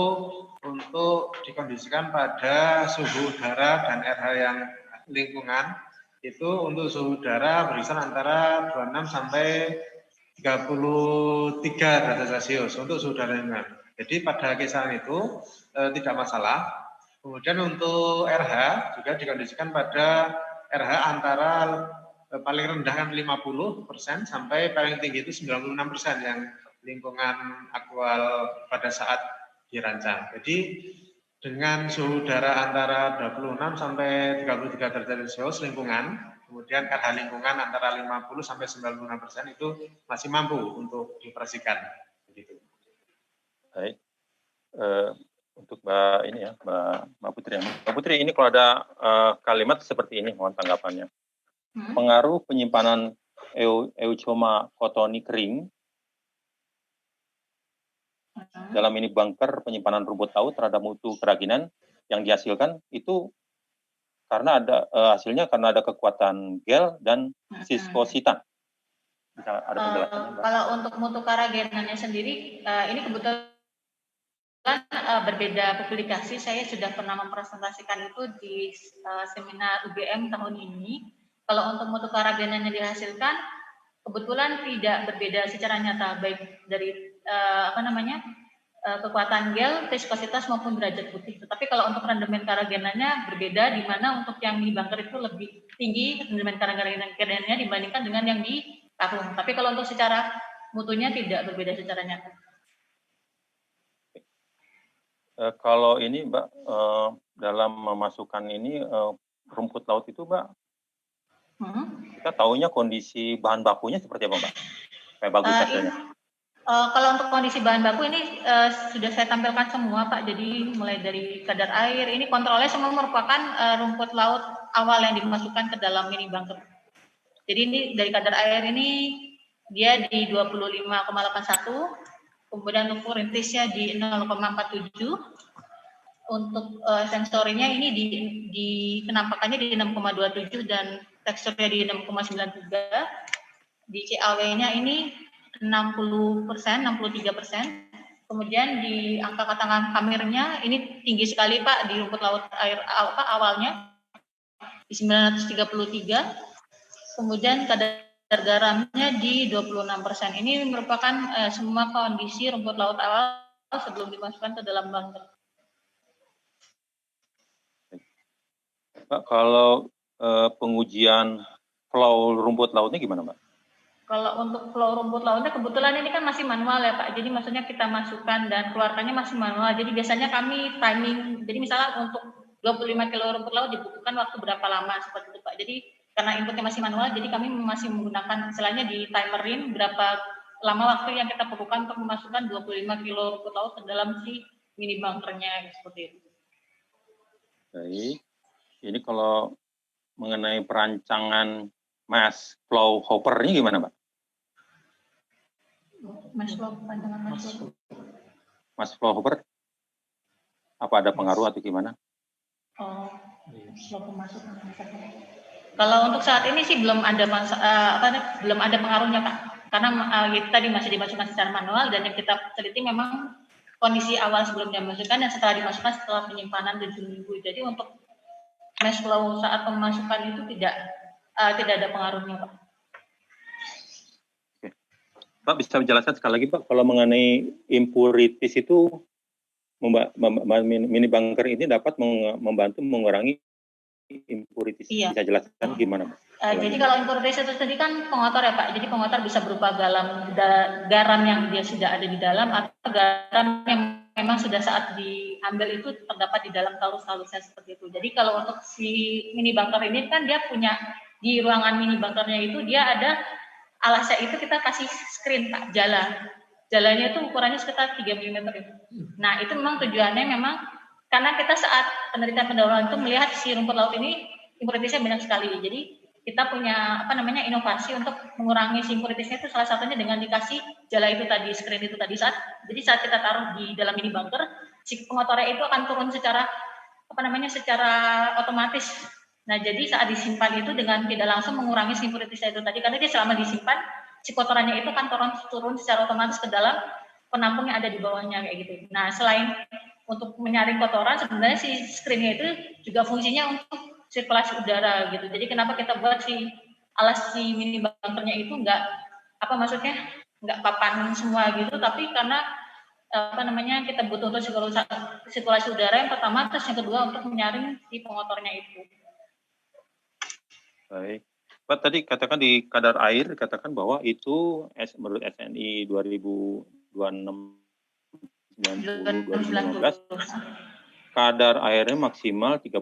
untuk dikondisikan pada suhu udara dan RH yang lingkungan itu untuk suhu udara berkisar antara 26 sampai 33 derajat Celcius untuk suhu udara lingkungan. Jadi pada kisaran itu tidak masalah. Kemudian untuk RH juga dikondisikan pada RH antara paling rendah kan 50% sampai paling tinggi itu 96% yang lingkungan aktual pada saat dirancang. Jadi dengan suhu udara antara 26 sampai 33 derajat Celcius lingkungan, kemudian RH lingkungan antara 50 sampai 96% itu masih mampu untuk dioperasikan. Begitu. Baik. Untuk Mbak Putri. Mbak Putri, ini kalau ada kalimat seperti ini, mohon tanggapannya. Pengaruh penyimpanan Eucheuma cottoni kering dalam mini bunker penyimpanan rumput laut terhadap mutu keraginan yang dihasilkan itu karena ada kekuatan gel dan viskositas. Bisa ada penjelasannya, Mbak? Kalau untuk mutu keraginannya sendiri, ini kebetulan berbeda publikasi. Saya sudah pernah mempresentasikan itu di seminar UGM tahun ini. Kalau untuk mutu keraginannya dihasilkan, kebetulan tidak berbeda secara nyata, baik dari kekuatan gel, viskositas maupun derajat putih. Tetapi kalau untuk rendemen keraginannya berbeda, di mana untuk yang di bunker itu lebih tinggi rendemen keraginannya dibandingkan dengan yang di karung. Tapi kalau untuk secara mutunya tidak berbeda secara nyata. Kalau ini Mbak, dalam memasukkan ini rumput laut itu Mbak, kita tahunya kondisi bahan bakunya seperti apa Mbak? Kayak bagus hasilnya. Kalau untuk kondisi bahan baku ini sudah saya tampilkan semua Pak. Jadi mulai dari kadar air, ini kontrolnya semua merupakan rumput laut awal yang dimasukkan ke dalam mini bunker. Jadi ini dari kadar air ini dia di 25,81. Kemudian untuk rintisnya di 0,47. Untuk sensorinya ini di kenampakannya di 6,27 dan teksturnya di 6,93. Di CAW-nya ini 60%, 63%. Kemudian di angka katakan kamirnya ini tinggi sekali Pak di rumput laut air awalnya di 933. Kemudian kadar garamnya di 26%. Ini merupakan semua kondisi rumput laut awal sebelum dimasukkan ke dalam bunker. Mbak, kalau pengujian flow rumput lautnya gimana Mbak? Kalau untuk flow rumput lautnya kebetulan ini kan masih manual ya Pak. Jadi maksudnya kita masukkan dan keluarkannya masih manual. Jadi biasanya kami timing. Jadi misalnya untuk 25 kilo rumput laut dibutuhkan waktu berapa lama seperti itu Pak. Jadi karena inputnya masih manual, jadi kami masih menggunakan istilahnya di timerin berapa lama waktu yang kita perlukan untuk memasukkan 25 kilo rumput laut ke dalam si mini bunkernya seperti itu. Baik, ini kalau mengenai perancangan mass flow hopper ini gimana Mbak? Mass flow, perancangan mass flow. Mass flow hopper, apa ada pengaruh atau gimana? Flow pemasukan. Kalau untuk saat ini sih belum ada pengaruhnya Pak, karena tadi masih dimasukkan secara manual dan yang kita teliti memang kondisi awal sebelum dimasukkan dan setelah dimasukkan setelah penyimpanan 7 minggu. Jadi untuk mass flow saat pemasukan itu tidak ada pengaruhnya Pak. Oke. Pak bisa menjelaskan sekali lagi Pak, kalau mengenai impurities itu mini bunker ini dapat membantu mengurangi impurities. Iya. Bisa jelaskan gimana Pak? Jadi kalau impurities itu tadi kan pengotor ya Pak. Jadi pengotor bisa berupa garam yang dia sudah ada di dalam atau garam yang memang sudah saat diambil itu terdapat di dalam talus-talusnya seperti itu. Jadi kalau untuk si mini bunker ini kan dia punya di ruangan mini bunkernya itu dia ada alasnya itu kita kasih screen Pak, jalannya itu ukurannya sekitar 3 mm itu. Nah itu memang tujuannya memang karena kita saat penelitian pendahuluan itu melihat si rumput laut ini impuritasnya banyak sekali. Jadi kita punya inovasi untuk mengurangi si impuritasnya itu salah satunya dengan dikasih jala itu tadi, screen itu tadi. Saat kita taruh di dalam mini bunker, si pengotornya itu akan turun secara secara otomatis. Nah, jadi saat disimpan itu dengan tidak langsung mengurangi si impuritasnya itu tadi, karena dia selama disimpan si kotorannya itu kan turun secara otomatis ke dalam penampung yang ada di bawahnya kayak gitu. Nah, selain untuk menyaring kotoran, sebenarnya si screen-nya itu juga fungsinya untuk sirkulasi udara gitu. Jadi kenapa kita buat si alas si mini bunkernya itu enggak papan semua gitu, tapi karena kita butuh untuk sirkulasi udara yang pertama, terus yang kedua untuk menyaring si pengotornya itu. Baik. Pak tadi katakan di kadar air dikatakan bahwa itu menurut SNI 2026 90 2015 kadar airnya maksimal 30%.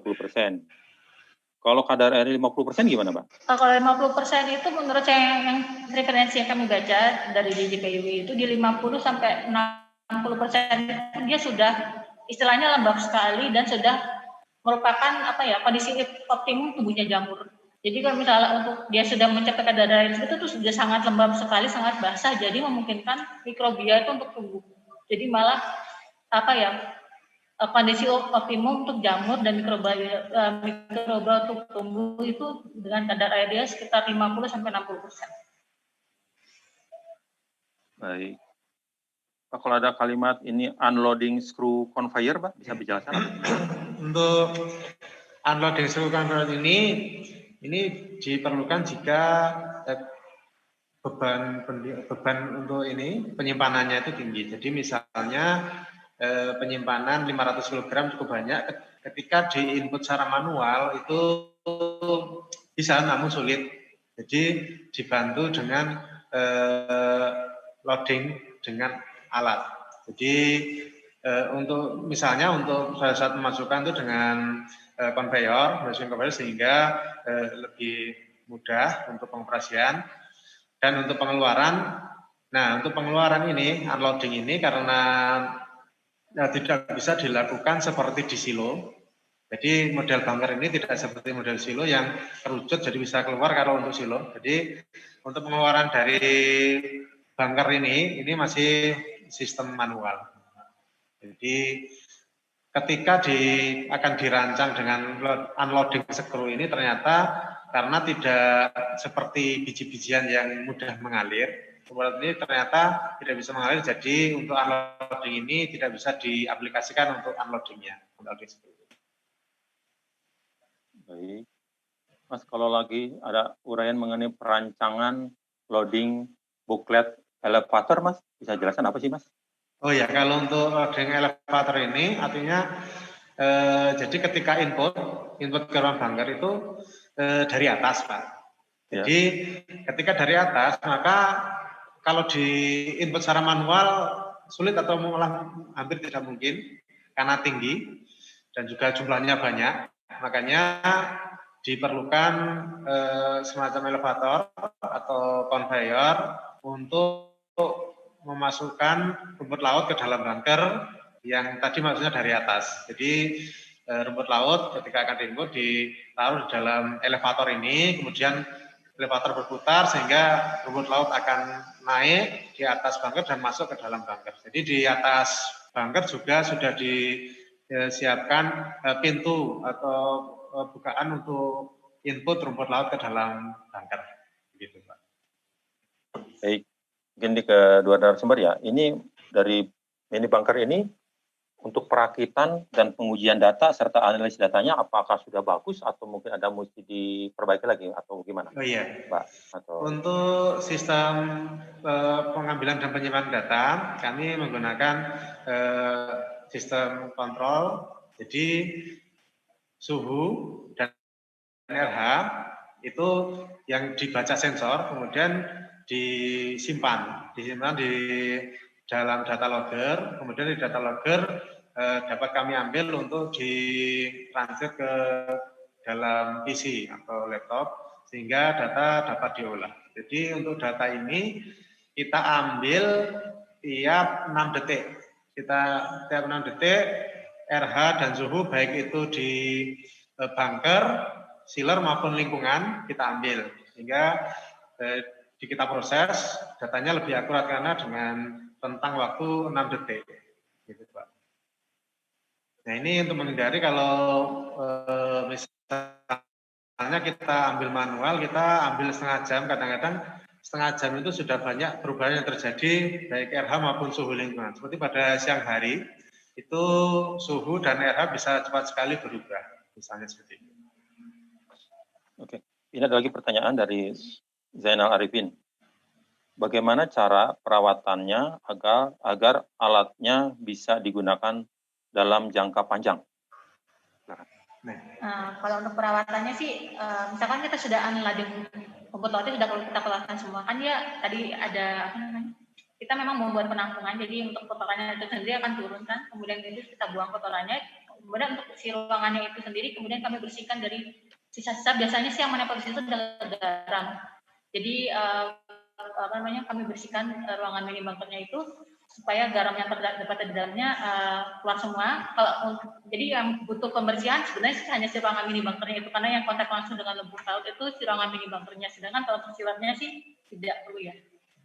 Kalau kadar air 50% gimana, Pak? Kalau 50% itu menurut saya yang referensi yang kami baca dari DJKIW itu di 50 sampai 60% dia sudah istilahnya lembab sekali dan sudah merupakan kondisi optimum tumbuhnya jamur. Jadi kalau misalnya untuk dia sudah mencapai kadar air itu tuh sudah sangat lembab sekali, sangat basah, jadi memungkinkan mikrobia itu untuk tumbuh. Jadi malah kondisi optimum untuk jamur dan mikroba untuk tumbuh itu dengan kadar air dia sekitar 50 sampai 60%. Baik. Pak, kalau ada kalimat ini unloading screw conveyor, Pak, bisa dijelaskan? Untuk unloading screw conveyor ini diperlukan jika beban untuk ini penyimpanannya itu tinggi. Jadi misalnya penyimpanan 500 kg cukup banyak, ketika di input secara manual itu bisa namun sulit. Jadi dibantu dengan loading dengan alat. Jadi untuk misalnya untuk saat memasukkan itu dengan conveyor, mesin conveyor sehingga lebih mudah untuk pengoperasian dan untuk pengeluaran. Nah, untuk pengeluaran ini, unloading ini karena tidak bisa dilakukan seperti di silo. Jadi model bunker ini tidak seperti model silo yang kerucut jadi bisa keluar kalau untuk silo. Jadi untuk pengeluaran dari bunker ini masih sistem manual. Jadi ketika akan dirancang dengan unloading screw ini ternyata karena tidak seperti biji-bijian yang mudah mengalir, kemudian ini ternyata tidak bisa mengalir, jadi untuk unloading ini tidak bisa diaplikasikan untuk unloadingnya. Baik. Mas, kalau lagi ada uraian mengenai perancangan loading booklet elevator, Mas, bisa jelaskan apa sih, Mas? Oh ya, kalau untuk loading elevator ini artinya jadi ketika input ke ruang bunker itu dari atas, Pak. Jadi ketika dari atas, maka kalau di input secara manual sulit atau malah hampir tidak mungkin karena tinggi dan juga jumlahnya banyak. Makanya diperlukan semacam elevator atau conveyor untuk memasukkan rumput laut ke dalam bunker yang tadi maksudnya dari atas. Jadi rumput laut ketika akan diinput ditaruh di dalam elevator ini, kemudian elevator berputar sehingga rumput laut akan naik di atas bunker dan masuk ke dalam bunker. Jadi di atas bunker juga sudah disiapkan pintu atau bukaan untuk input rumput laut ke dalam bunker. Begitu, Pak. Baik, mungkin di kedua narasumber ya. Ini dari mini bunker ini untuk perakitan dan pengujian data serta analisis datanya apakah sudah bagus atau mungkin ada mesti diperbaiki lagi atau gimana? Oh iya, Pak. Untuk sistem pengambilan dan penyimpanan data, kami menggunakan sistem kontrol. Jadi suhu dan RH itu yang dibaca sensor, kemudian disimpan di dalam data logger, kemudian di data logger dapat kami ambil untuk ditranslate ke dalam PC atau laptop sehingga data dapat diolah. Jadi untuk data ini kita ambil tiap 6 detik. Kita tiap 6 detik RH dan suhu baik itu di bunker, sealer maupun lingkungan kita ambil, sehingga kita proses datanya lebih akurat karena dengan rentang waktu 6 detik. Gitu, Pak. Nah ini untuk menghindari kalau misalnya kita ambil manual, kita ambil setengah jam, kadang-kadang setengah jam itu sudah banyak perubahan yang terjadi baik RH maupun suhu lingkungan. Seperti pada siang hari itu suhu dan RH bisa cepat sekali berubah, misalnya seperti itu. Oke, ini ada lagi pertanyaan dari Zainal Arifin. Bagaimana cara perawatannya agar alatnya bisa digunakan dalam jangka panjang? Kalau untuk perawatannya sih, misalkan kita sudah unloading rumput lautnya sudah kita keluarkan semua, kan ya tadi ada kita memang membuat penampungan, jadi untuk kotorannya itu sendiri akan turun kan, kemudian itu kita buang kotorannya, kemudian untuk si ruangannya itu sendiri, kemudian kami bersihkan dari sisa-sisa, biasanya sih yang menempel di situ adalah garam. Jadi kami bersihkan ruangan mini bunkernya itu supaya garam yang terdapat di dalamnya keluar semua. Jadi yang butuh pembersihan sebenarnya hanya si ruangan mini bunkernya itu, karena yang kontak langsung dengan lembut laut itu si ruangan mini bunkernya. Sedangkan kalau untuk sealernya sih tidak perlu ya.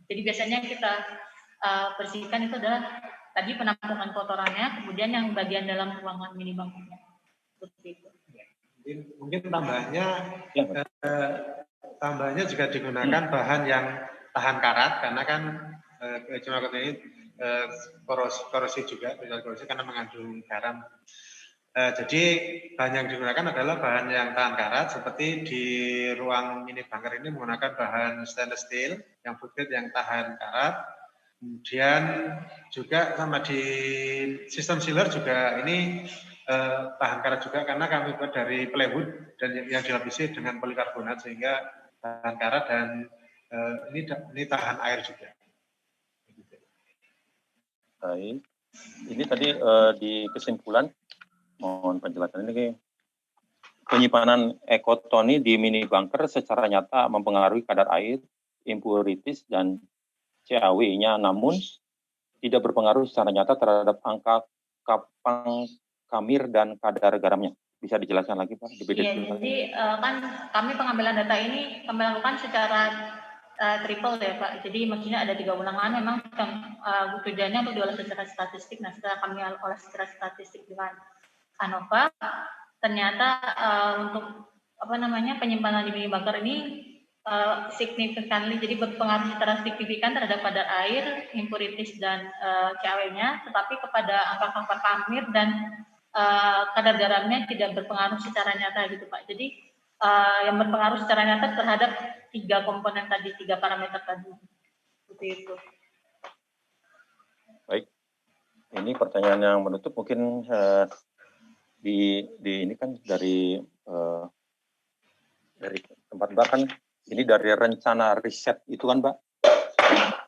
Jadi biasanya kita bersihkan itu adalah tadi penampungan kotorannya, kemudian yang bagian dalam ruangan mini bunkernya. Seperti itu. Mungkin tambahnya juga digunakan bahan yang tahan karat, karena kan cuma ini korosi juga, korosi karena mengandung garam. Jadi bahan yang digunakan adalah bahan yang tahan karat, seperti di ruang mini bunker ini menggunakan bahan stainless steel yang food-grade yang tahan karat. Kemudian juga sama di sistem sealer juga ini tahan karat juga, karena kami buat dari plywood dan yang dilapisi dengan polikarbonat sehingga tahan karat, dan ini tahan air juga. Baik, ini tadi di kesimpulan mohon penjelasan ini, penyimpanan ekotoni di mini bunker secara nyata mempengaruhi kadar air, impurities dan CAW-nya, namun tidak berpengaruh secara nyata terhadap angka kapang kamir dan kadar garamnya. Bisa dijelaskan lagi Pak? Iya, jadi kan kami pengambilan data ini kami lakukan secara triple ya Pak. Jadi maksudnya ada 3 ulangan memang tujuannya untuk diolah secara statistik. Nah setelah kami olah secara statistik dengan ANOVA, ternyata untuk penyimpanan di mini bunker ini significantly, jadi berpengaruh secara signifikan terhadap kadar air, impurities dan CAW-nya, tetapi kepada angka kapang kamir dan kadar garamnya tidak berpengaruh secara nyata gitu Pak. Jadi yang berpengaruh secara nyata terhadap 3 komponen tadi, 3 parameter tadi. Seperti itu. Baik. Ini pertanyaan yang menutup mungkin di ini kan dari tempat Mbak kan ini dari rencana riset itu kan Mbak.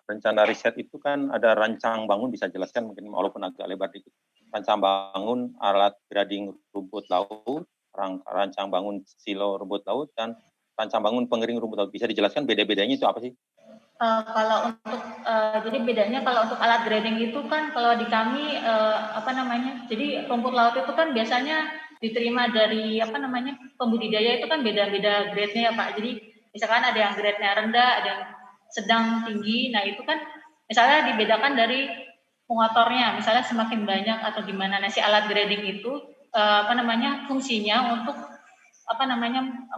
Rencana riset itu kan ada rancang bangun, bisa jelaskan mungkin walaupun agak lebar dikit. Rancang bangun alat grading rumput laut, rancang bangun silo rumput laut, dan rancang bangun pengering rumput laut. Bisa dijelaskan beda-bedanya itu apa sih? Kalau untuk jadi bedanya kalau untuk alat grading itu kan kalau di kami jadi rumput laut itu kan biasanya diterima dari pembudidaya itu kan beda-beda grade-nya ya Pak. Jadi misalkan ada yang grade-nya rendah, ada yang sedang, tinggi. Nah itu kan misalnya dibedakan dari pengotornya, misalnya semakin banyak atau gimana. Nah si alat grading itu fungsinya untuk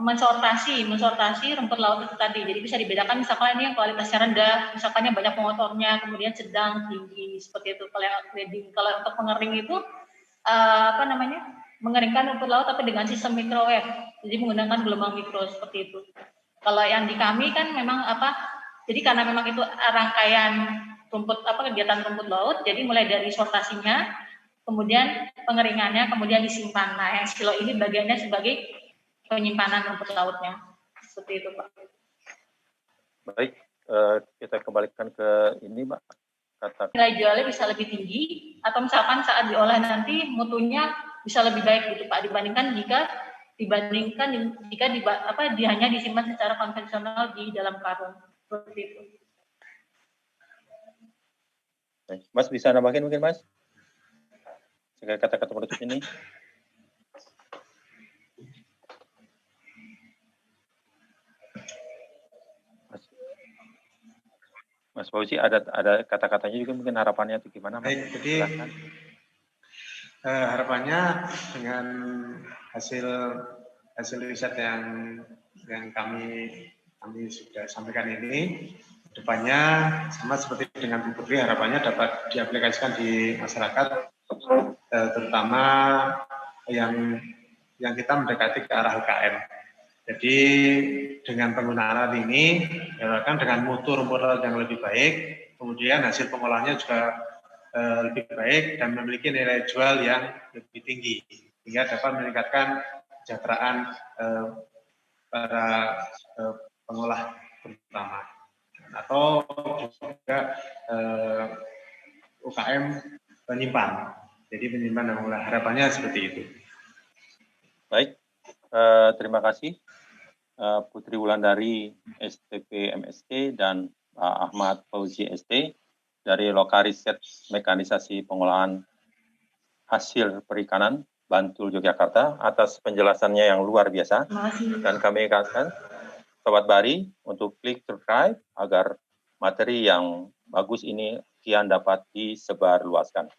mensortasi rumput laut itu tadi. Jadi bisa dibedakan misalkan ini yang kualitasnya rendah, misalkan yang banyak pengotornya, kemudian sedang, tinggi, seperti itu. Kalau yang grading, kalau untuk pengering itu mengeringkan rumput laut tapi dengan sistem microwave. Jadi menggunakan gelombang mikro seperti itu. Kalau yang di kami kan memang jadi karena memang itu rangkaian kegiatan rumput laut, jadi mulai dari sortasinya, kemudian pengeringannya, kemudian disimpan. Nah, yang silo ini bagiannya sebagai penyimpanan rumput lautnya. Seperti itu, Pak. Baik, kita kembalikan ke ini, Mbak. Nilai jualnya bisa lebih tinggi, atau misalkan saat diolah nanti mutunya bisa lebih baik gitu, Pak, dibandingkan jika dibandingkan jika hanya disimpan secara konvensional di dalam karung seperti itu. Mas bisa nambahin mungkin Mas? Sebagai kata-kata penutup ini. Mas Fauzi ada kata-katanya juga mungkin harapannya itu gimana? Baik, jadi harapannya dengan hasil riset yang kami sudah sampaikan ini, depannya sama seperti dengan Bu Putri, harapannya dapat diaplikasikan di masyarakat, terutama yang kita mendekati ke arah UKM. Jadi dengan penggunaan alat ini, diharapkan dengan mutu rumput laut yang lebih baik, kemudian hasil pengolahannya juga lebih baik dan memiliki nilai jual yang lebih tinggi, sehingga dapat meningkatkan kesejahteraan para pengolah terutama, atau juga UKM penyimpan. Jadi penyimpan dan pengolah, harapannya seperti itu. Baik, terima kasih. Putri Wulandari STP MSc dan Pak Ahmad Fauzi ST dari Lokariset Mekanisasi Pengolahan Hasil Perikanan Bantul Yogyakarta atas penjelasannya yang luar biasa. Dan kami ingatkan Sobat Bari untuk klik subscribe agar materi yang bagus ini kian dapat disebarluaskan.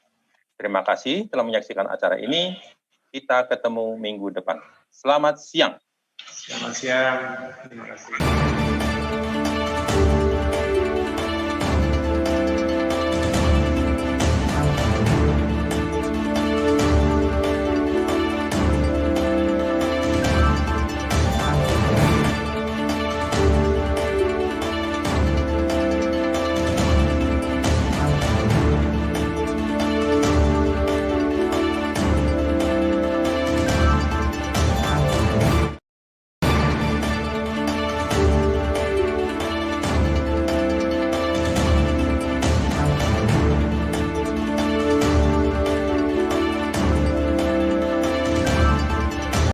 Terima kasih telah menyaksikan acara ini. Kita ketemu minggu depan. Selamat siang. Selamat siang. Terima kasih.